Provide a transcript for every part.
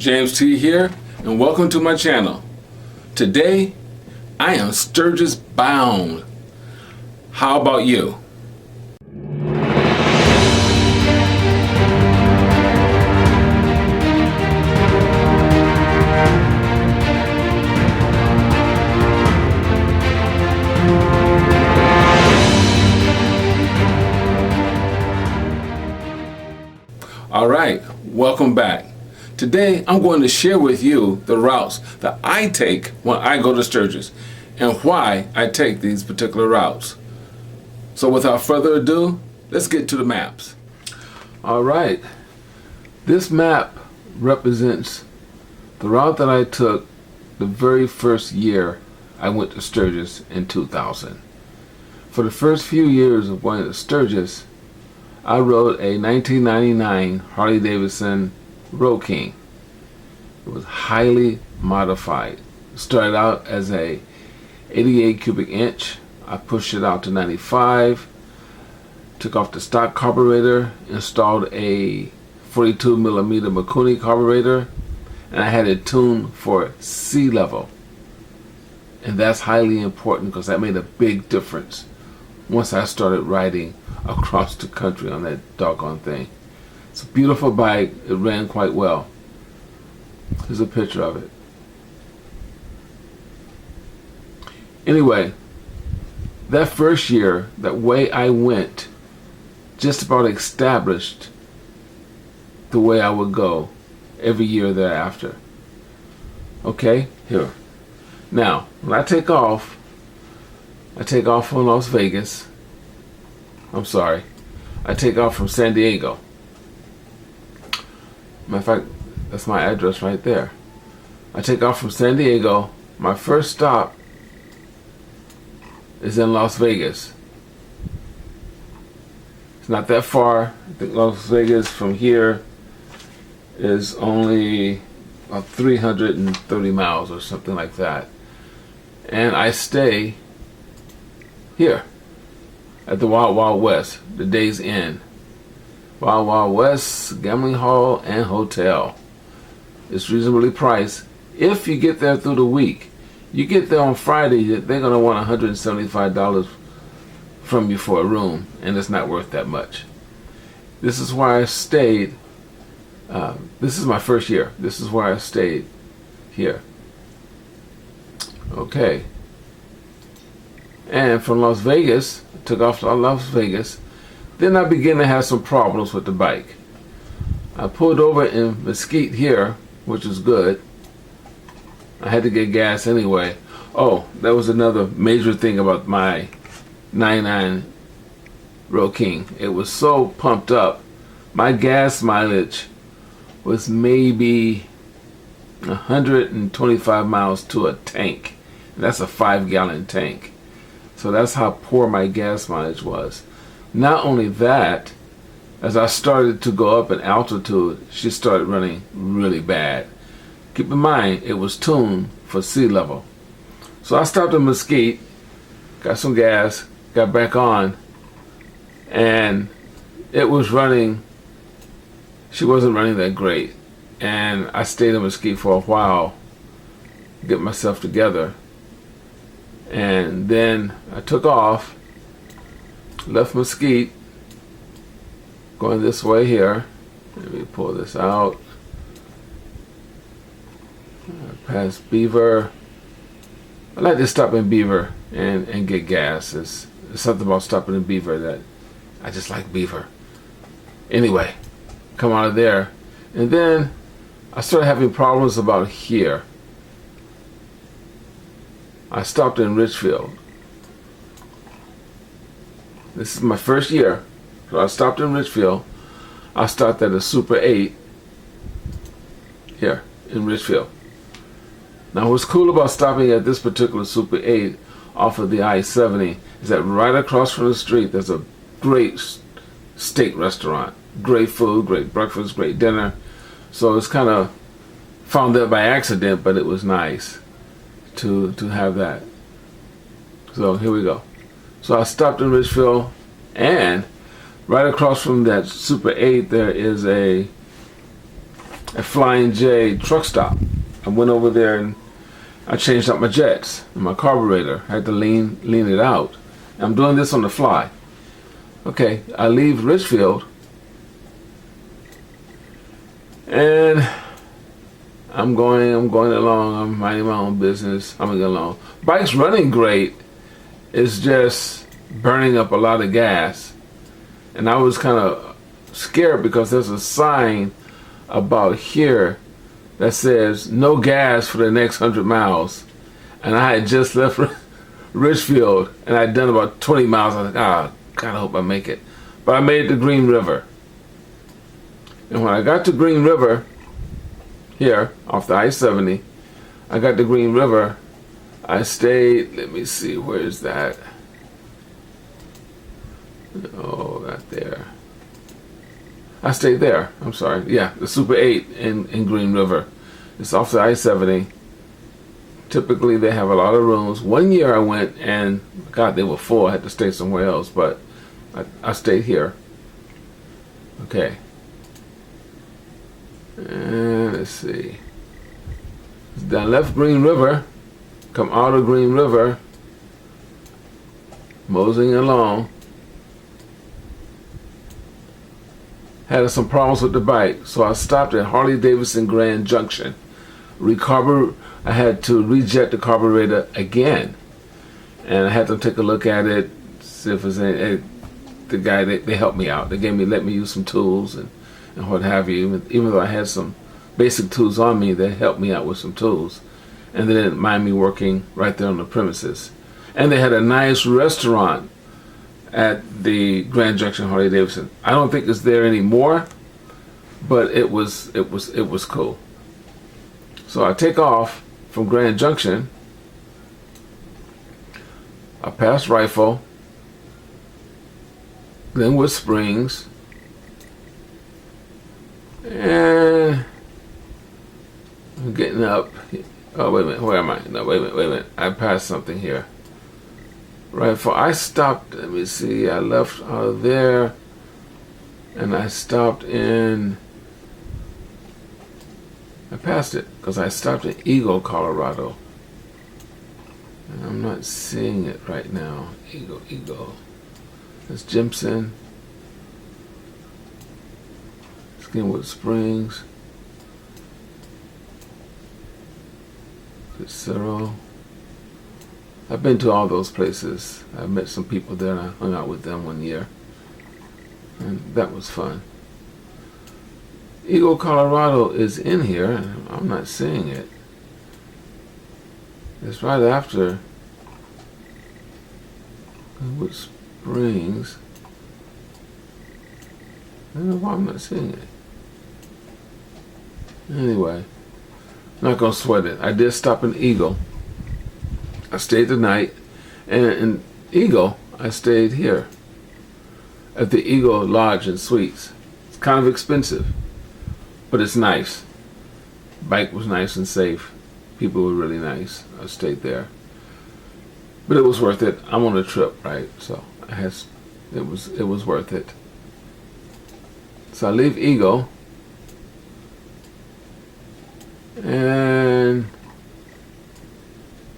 James T here, and welcome to my channel. Today, I am Sturgis bound. How about you? Alright, welcome back. Today I'm going to share with you the routes that I take when I go to Sturgis and why I take these particular routes. So without further ado, let's get to the maps. Alright, this map represents the route that I took the very first year I went to Sturgis in 2000. For the first few years of going to Sturgis, I rode a 1999 Harley-Davidson Road King. It was highly modified. It started out as a 88 cubic inch. I pushed it out to 95, took off the stock carburetor, installed a 42 millimeter Mikuni carburetor, and I had it tuned for sea level. And that's highly important because that made a big difference once I started riding across the country on that doggone thing. It's a beautiful bike. It ran quite well. Here's a picture of it. Anyway, that first year, that way I went just about established the way I would go every year thereafter. Okay, here. Now, when I take off from Las Vegas. I'm sorry, I take off from San Diego. Matter of fact, that's my address right there. I take off from San Diego. My first stop is in Las Vegas. It's not that far. I think Las Vegas from here is only about 330 miles or something like that. And I stay here at the Wild Wild West, the Days Inn. Wild Wild West gambling hall and hotel. It's reasonably priced if you get there through the week. You get there on Friday, they're going to want $175 from you for a room, and it's not worth that much. This is why I stayed. This is my first year. This is why I stayed here. Okay. And from Las Vegas, I took off to Las Vegas. Then I began to have some problems with the bike. I pulled over in Mesquite here, which is good. I had to get gas anyway. Oh, that was another major thing about my 99 Road King. It was so pumped up. My gas mileage was maybe 125 miles to a tank. And that's a 5-gallon tank. So that's how poor my gas mileage was. Not only that, as I started to go up in altitude, she started running really bad. Keep in mind, it was tuned for sea level. So I stopped in Mesquite, got some gas, got back on, and it was running, she wasn't running that great. And I stayed in Mesquite for a while, get myself together. And then I took off, left Mesquite, going this way here. Let me pull this out. Past Beaver. I like to stop in Beaver and get gas. There's something about stopping in Beaver that I just like Beaver. Anyway, come out of there. And then I started having problems about here. I stopped in Richfield. This is my first year. So I stopped in Richfield. I stopped at a Super 8 here in Richfield. Now what's cool about stopping at this particular Super 8 off of the I-70 is that right across from the street there's a great steak restaurant. Great food, great breakfast, great dinner. So it's kind of found that by accident, but it was nice to have that. So here we go. So I stopped in Richfield, and right across from that Super 8 there is a at Flying J truck stop. I went over there and I changed out my jets and my carburetor. I had to lean it out. I'm doing this on the fly. Okay, I leave Richfield and I'm going along. I'm minding my own business. I'm going along. Bike's running great. It's just burning up a lot of gas. And I was kind of scared because there's a sign about here that says no gas for the next 100 miles. And I had just left Richfield and I'd done about 20 miles. I was like, God, I hope I make it. But I made it to Green River. And when I got to Green River, here off the I-70, I got to Green River. I stayed, let me see, where is that? Oh, not there. I stayed there. I'm sorry. Yeah, the Super 8 in Green River. It's off the I-70. Typically, they have a lot of rooms. One year I went and, God, they were full. I had to stay somewhere else, but I stayed here. Okay. And let's see. I left Green River, come out of Green River, moseying along. Had some problems with the bike, so I stopped at Harley-Davidson Grand Junction. I had to rejet the carburetor again, and I had to take a look at it, see if there's any. The guy, they helped me out. They let me use some tools and what have you. Even though I had some basic tools on me, they helped me out with some tools, and they didn't mind me working right there on the premises. And they had a nice restaurant at the Grand Junction Harley-Davidson. I don't think it's there anymore, but it was cool. So I take off from Grand Junction. I pass Rifle, Glenwood Springs, and I'm getting up. Oh, wait a minute, where am I? No, wait a minute. I passed something here. Rifle, I stopped, let me see, I left out of there, and I stopped in, I passed it, because I stopped in Eagle, Colorado. And I'm not seeing it right now. Eagle. That's Jimson. Glenwood Springs. Cicero. I've been to all those places. I met some people there and I hung out with them one year. And that was fun. Eagle, Colorado is in here and I'm not seeing it. It's right after Glenwood Springs. I don't know why I'm not seeing it. Anyway, not gonna sweat it. I did stop in Eagle. I stayed the night, and in Eagle, I stayed here at the Eagle Lodge and Suites. It's kind of expensive, but it's nice. Bike was nice and safe. People were really nice. I stayed there, but it was worth it. I'm on a trip, right? So it was worth it. So I leave Eagle, and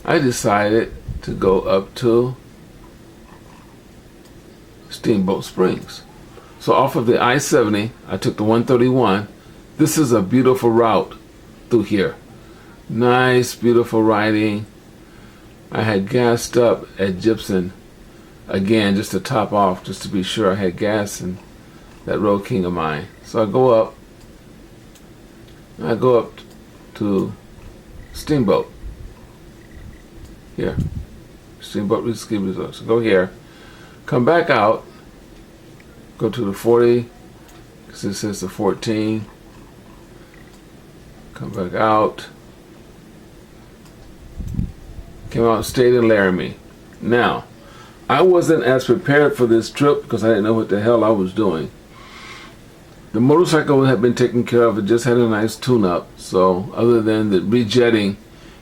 I decided to go up to Steamboat Springs. So off of the I-70, I took the 131. This is a beautiful route through here. Nice, beautiful riding. I had gassed up at Gibson again just to top off, just to be sure I had gas in that Road King of mine. So I go up to Steamboat. Here, Steamboat Ski Resort. So go here, come back out, go to the 40, because it says the 14. Come back out. Came out and stayed in Laramie. Now, I wasn't as prepared for this trip because I didn't know what the hell I was doing. The motorcycle had been taken care of. It just had a nice tune-up. So other than the rejetting,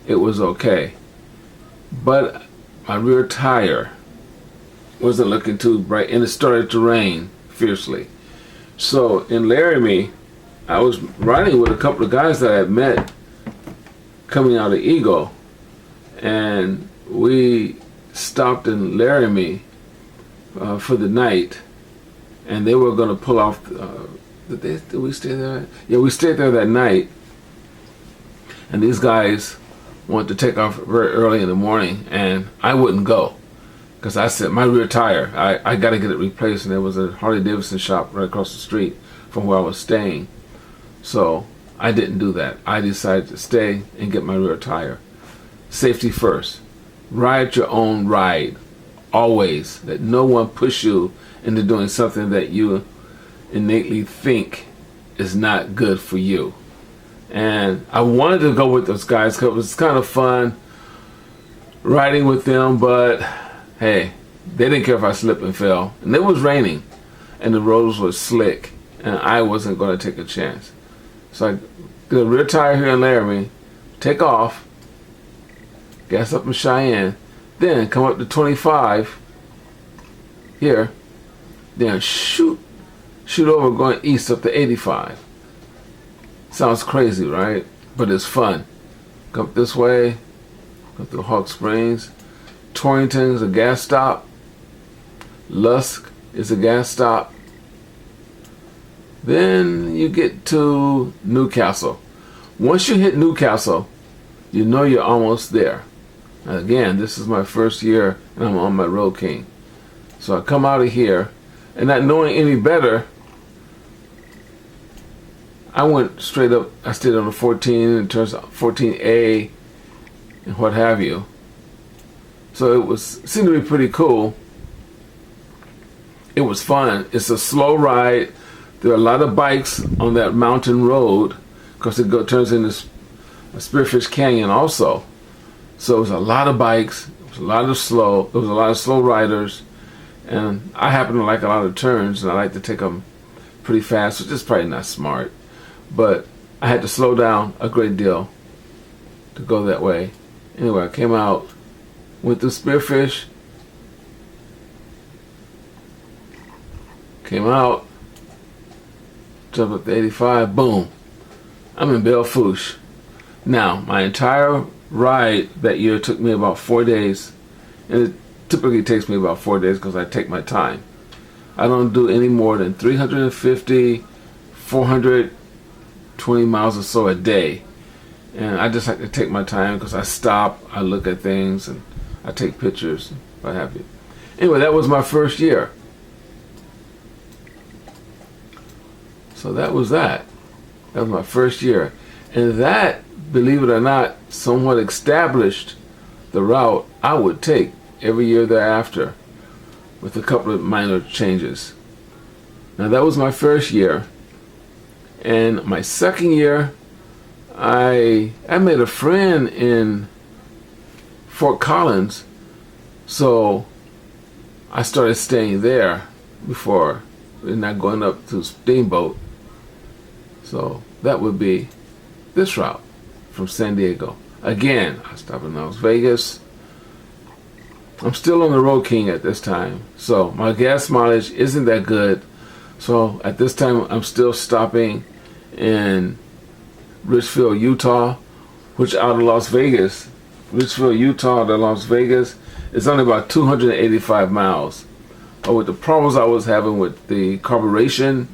it was okay. But my rear tire wasn't looking too bright, and it started to rain fiercely. So in Laramie, I was riding with a couple of guys that I had met coming out of Eagle, and we stopped in Laramie for the night, and they were going to pull off. Did we stay there? Yeah, we stayed there that night, and these guys wanted to take off very early in the morning, and I wouldn't go because I said my rear tire, I got to get it replaced, and there was a Harley Davidson shop right across the street from where I was staying. So I didn't do that. I decided to stay and get my rear tire. Safety first. Ride your own ride. Always. Let no one push you into doing something that you innately think is not good for you. And I wanted to go with those guys because it was kind of fun riding with them, but hey, they didn't care if I slipped and fell. And it was raining, and the roads were slick, and I wasn't going to take a chance. So I get a rear tire here in Laramie, take off, gas up in Cheyenne, then come up to 25 here, then shoot over going east up to 85. Sounds crazy, right? But it's fun. Come up this way, go through Hawk Springs. Torrington is a gas stop. Lusk is a gas stop. Then you get to Newcastle. Once you hit Newcastle, you know you're almost there. And again, this is my first year and I'm on my Road King. So I come out of here, and not knowing any better, I went straight up. I stayed on the 14, and turns out 14A and what have you. So it seemed to be pretty cool. It was fun. It's a slow ride. There are a lot of bikes on that mountain road because it turns into a Spearfish Canyon also. So it was a lot of bikes. There was a lot of slow riders, and I happen to like a lot of turns, and I like to take them pretty fast, which is probably not smart. But I had to slow down a great deal to go that way. Anyway, I came out, went through Spearfish, came out, jumped up to 85, boom, I'm in Belle Fourche. Now, my entire ride that year took me about 4 days, and it typically takes me about 4 days because I take my time. I don't do any more than 350, 420 miles or so a day, and I just like to take my time because I stop, I look at things, and I take pictures, what have you. Anyway, that was my first year. So that was that. That was my first year. And that, believe it or not, somewhat established the route I would take every year thereafter with a couple of minor changes. Now that was my first year. And my second year, I made a friend in Fort Collins, so I started staying there before and not going up to Steamboat. So that would be this route from San Diego. Again, I stopped in Las Vegas. I'm still on the Road King at this time, so my gas mileage isn't that good. So at this time, I'm still stopping in Richfield, Utah, which out of Las Vegas, Richfield, Utah to Las Vegas is only about 285 miles. But with the problems I was having with the carburation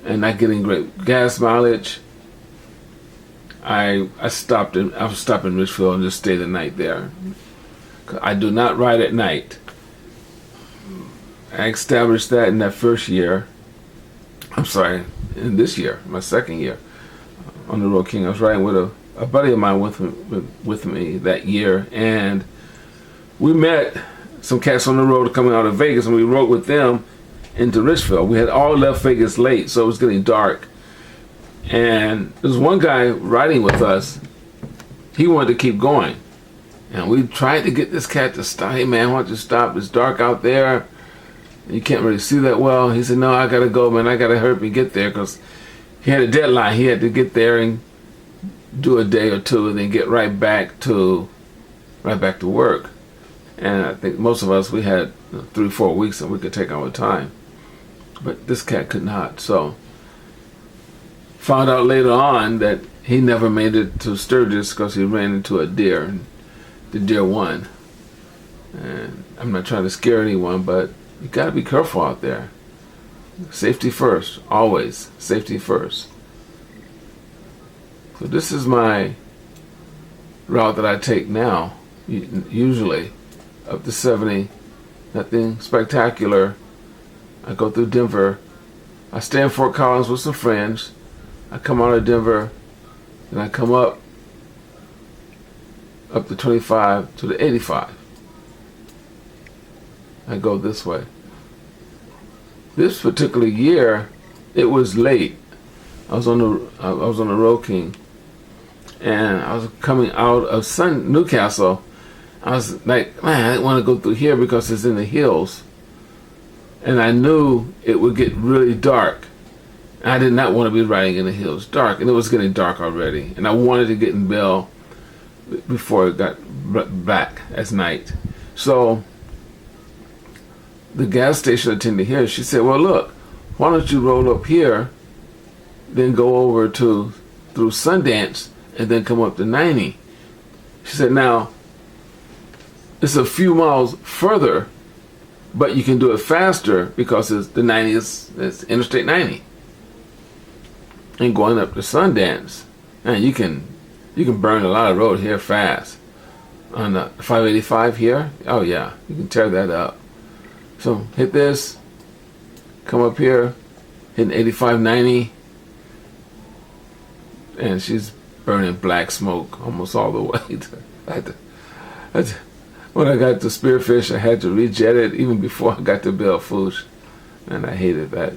and not getting great gas mileage, I stopped in Richfield and just stayed the night there. I do not ride at night. I established that in that first year. I'm sorry, in this year, my second year on the Road King. I was riding with a buddy of mine with me that year, and we met some cats on the road coming out of Vegas, and we rode with them into Richfield. We had all left Vegas late, so it was getting dark. And there was one guy riding with us. He wanted to keep going. And we tried to get this cat to stop. Hey man, why don't you stop? It's dark out there. You can't really see that well. He said, no, I gotta go, man. I gotta hurry up and get there, because he had a deadline. He had to get there and do a day or two and then get right back to work. And I think most of us, we had 3-4 weeks and we could take our time. But this cat could not. So Found out later on that he never made it to Sturgis because he ran into a deer, and the deer won. And I'm not trying to scare anyone, but you got to be careful out there. Safety first, always. Safety first. So this is my route that I take now, usually up to 70. Nothing spectacular. I go through Denver. I stay in Fort Collins with some friends. I come out of Denver, and I come up to 25 to the 85. I go this way. This particular year, it was late. I was on the Road King, and I was coming out of Newcastle. I was like, man, I didn't want to go through here because it's in the hills, and I knew it would get really dark. And I did not want to be riding in the hills, dark, and it was getting dark already. And I wanted to get in Bell before it got back as night. So the gas station attendant here, she said, well, look, why don't you roll up here, then go over through Sundance, and then come up to 90. She said, now, it's a few miles further, but you can do it faster because the 90 is Interstate 90. And going up to Sundance, and you can burn a lot of road here fast. On the 585 here, oh yeah, you can tear that up. So hit this, come up here, hitting 85-90, and she's burning black smoke almost all the way. When I got to Spearfish, I had to rejet it even before I got to Belle Fourche, and I hated that.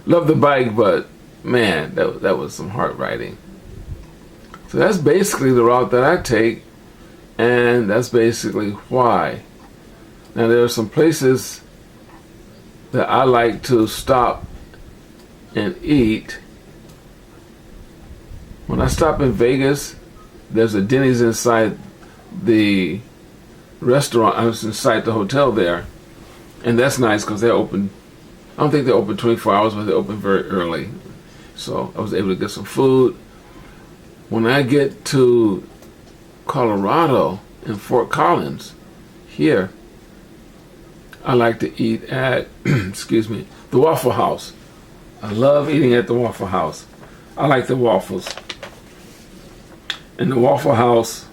Love the bike, but man, that was some hard riding. So that's basically the route that I take, and that's basically why. Now there are some places that I like to stop and eat. When I stop in Vegas, there's a Denny's inside the restaurant. I was inside the hotel there, and that's nice because they're open. I don't think they're open 24 hours, but they're open very early. So I was able to get some food. When I get to Colorado in Fort Collins, here, I like to eat at, excuse me, the Waffle House. I love eating at the Waffle House. I like the waffles. And the Waffle House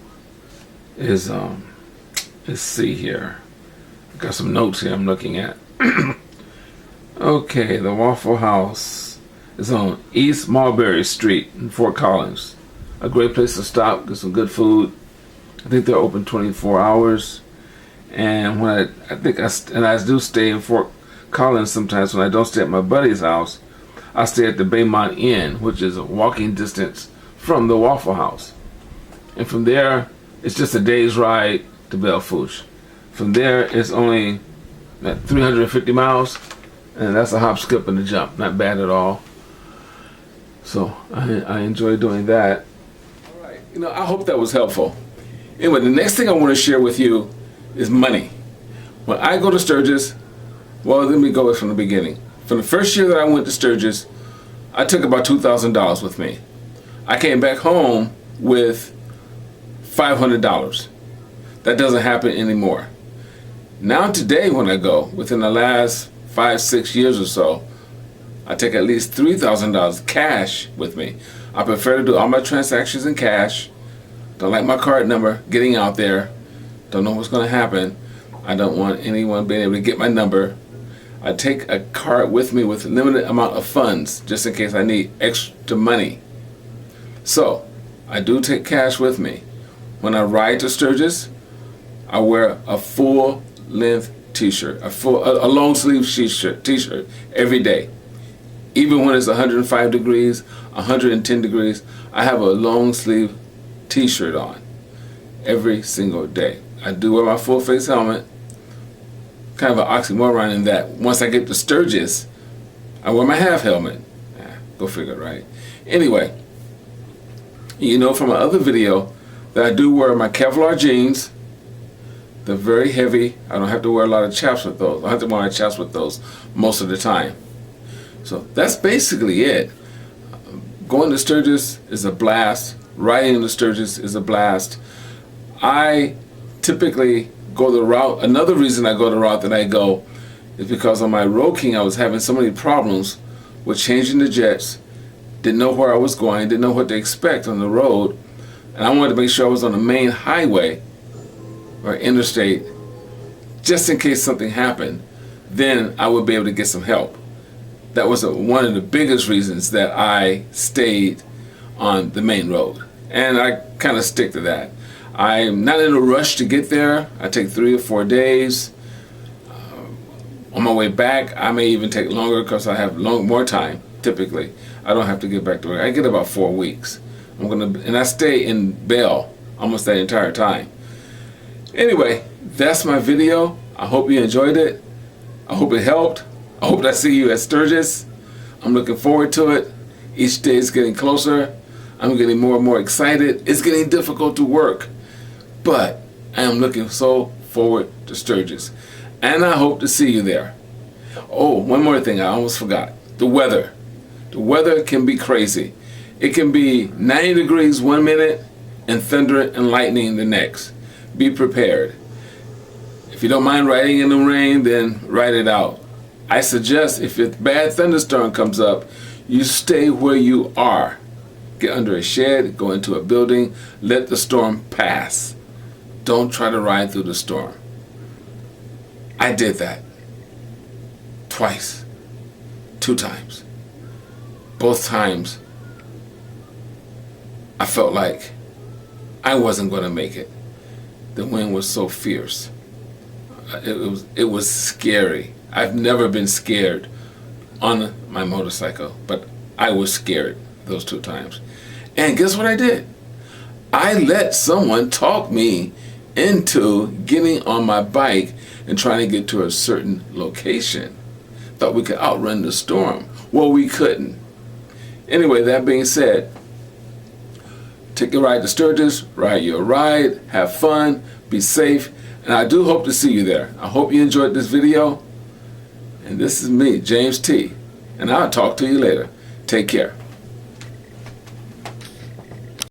is, let's see here. I got some notes here I'm looking at. Okay, the Waffle House is on East Mulberry Street in Fort Collins. A great place to stop, get some good food. I think they're open 24 hours. And when I do stay in Fort Collins sometimes when I don't stay at my buddy's house, I stay at the Baymont Inn, which is a walking distance from the Waffle House. And from there, it's just a day's ride to Belle Fourche. From there, it's only 350 miles, and that's a hop, skip, and a jump. Not bad at all. So I enjoy doing that. All right, I hope that was helpful. Anyway, the next thing I want to share with you is money. When I go to Sturgis, well, let me go from the beginning. From the first year that I went to Sturgis, I took about $2,000 with me. I came back home with $500. That doesn't happen anymore. Now today when I go, within the last 5-6 years or so, I take at least $3,000 cash with me. I prefer to do all my transactions in cash. Don't like my card number getting out there. Don't know what's going to happen. I don't want anyone being able to get my number. I take a card with me with a limited amount of funds just in case I need extra money. So I do take cash with me. When I ride to Sturgis, I wear a full-length t-shirt, a long-sleeve t-shirt every day. Even when it's 105 degrees, 110 degrees, I have a long-sleeve t-shirt on every single day. I do wear my full-face helmet. Kind of an oxymoron in that once I get to Sturgis, I wear my half helmet. Go figure, right? Anyway, from my other video that I do wear my Kevlar jeans. They're very heavy. I don't have to wear a lot of chaps with those. I have to wear my chaps with those most of the time. So that's basically it. Going to Sturgis is a blast. Riding to Sturgis is a blast. I typically go the route. Another reason I go the route that I go is because on my Road King I was having so many problems with changing the jets. Didn't know where I was going, didn't know what to expect on the road, and I wanted to make sure I was on the main highway or interstate just in case something happened. Then I would be able to get some help. That was one of the biggest reasons that I stayed on the main road, and I kind of stick to that. I'm not in a rush to get there. I take 3 or 4 days. On my way back, I may even take longer because I have more time. Typically, I don't have to get back to work. I get about 4 weeks. And I stay in Bell almost that entire time. Anyway, that's my video. I hope you enjoyed it. I hope it helped. I hope I see you at Sturgis. I'm looking forward to it. Each day is getting closer. I'm getting more and more excited. It's getting difficult to work, but I am looking so forward to Sturgis. And I hope to see you there. Oh, one more thing I almost forgot. The weather. The weather can be crazy. It can be 90 degrees 1 minute and thunder and lightning the next. Be prepared. If you don't mind riding in the rain, then ride it out. I suggest if a bad thunderstorm comes up, you stay where you are. Get under a shed, go into a building, let the storm pass. Don't try to ride through the storm. I did that twice, 2 times. Both times I felt like I wasn't going to make it. The wind was so fierce. It was scary. I've never been scared on my motorcycle, but I was scared those 2 times. And guess what I did? I let someone talk me into getting on my bike and trying to get to a certain location. Thought we could outrun the storm. Well, we couldn't. Anyway, that being said, take a ride to Sturgis, ride your ride, have fun, be safe, and I do hope to see you there. I hope you enjoyed this video. And this is me, James T. And I'll talk to you later. Take care.